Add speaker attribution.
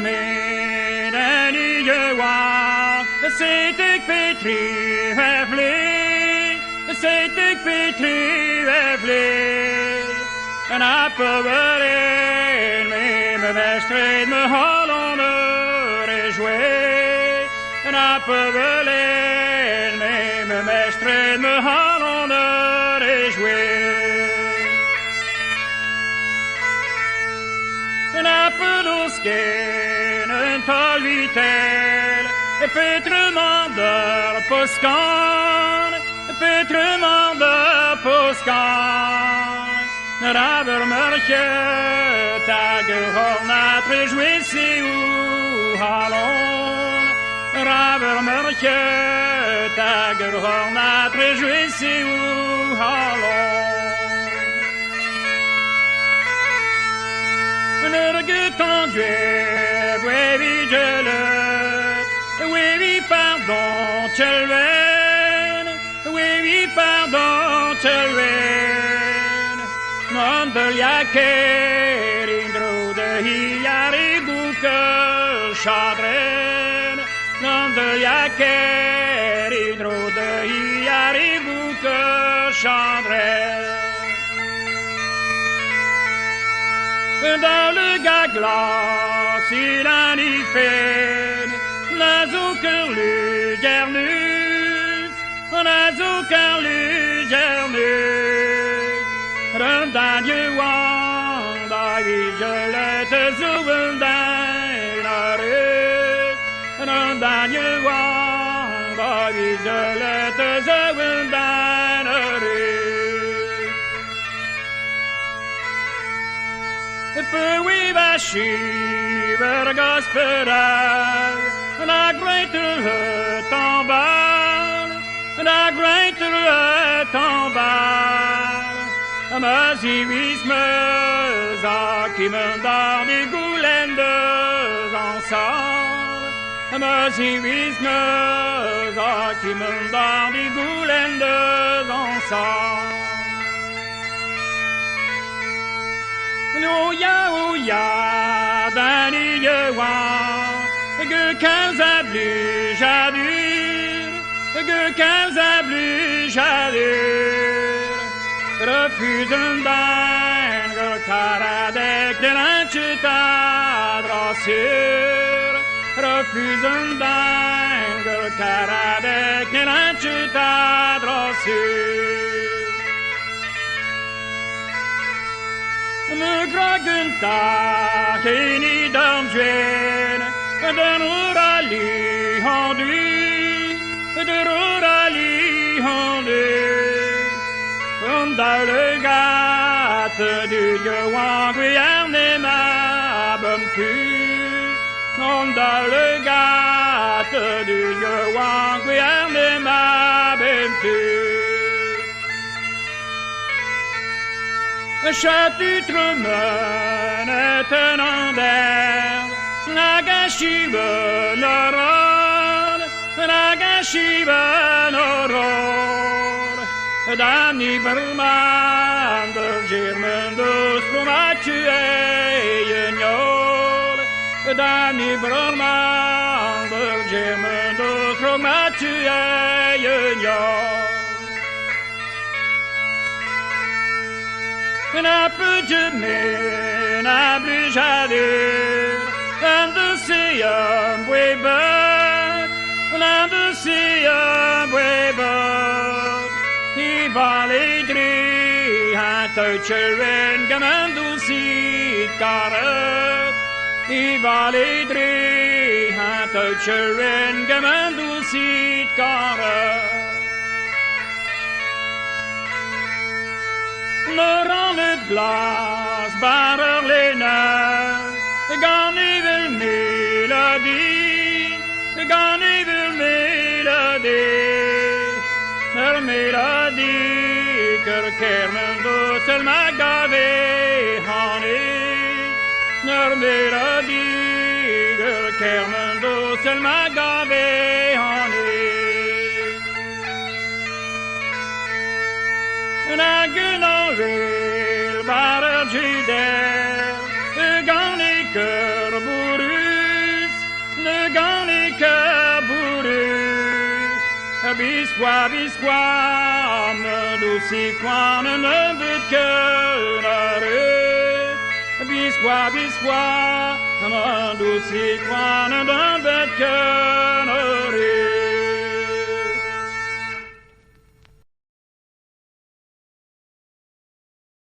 Speaker 1: med den nye var, sett ik betrive vlee, sett ik betrive vlee. En appeleren met wedstrijd, me Hollander is joué. En appeleren met wedstrijd, me Hollander is joué. Een appeldoosken, een tolvietel, een petremander poskan, een petremander poskan. Een rabermertje, tagelhornat, réjouissez ou hallon. Een rabermertje, tagelhornat, réjouissez ou hallon. Nerge conduire, oui, je le, oui, pardon, children, oui, pardon, children. Non de jaker in drode hiari boeke chadren. Non de jaker in drode hiari boeke chadren. Dans le gaglas, il a ni fait, n'a aucun lugernus, n'a aucun lugernus. Röndan Johan, David Jolette, Zouvendan, Arut. Röndan Johan, David Jolette, Zouvendan, Arut. För vi var skiver gospelal, la greater hut en bal, la greater hut en bal. Maar zie wie's me zak die men daar die goelendes ensemble. Maar zie wie's me zak die men daar die goelendes ensemble. Oh ja, dan je waar, que quand a blu jadur, que quand a blu jadur. Refuse un bain, que caradec de l'anchita drossure. Refuse un bain, que caradec de l'anchita drossure. Me grogen tak in i damsven, den orali hondu, den orali hondu. Dans le gâte du Johan Guyerne ma bumpu. Dans le gâte du Johan Guyerne ma bumpu. Chatutremën të nënder, nga gashive në rol, nga gashive në rol. Damni bërman dër gjirmën dus proma që e jënjol. Damni bërman dër gjirmën dus proma që e jënjol. N'a peu de mer, n'a plus jadur, and the sea of weber, and the sea of weber. He valley drie, han toucheren, gamandu si karet. He valley drie, han toucheren, gamandu si karet. Når het glas barer lena, gan even melodi, gan even melodi. Når melodi kermen do sel magave hani. Når melodi kermen do sel magave hani. Nagen wil barer juder, gan ik er boeru. bisqua, bisqua, me dosi quan ne but que la rue. Bisqua, bisqua, me dosi quan ne but que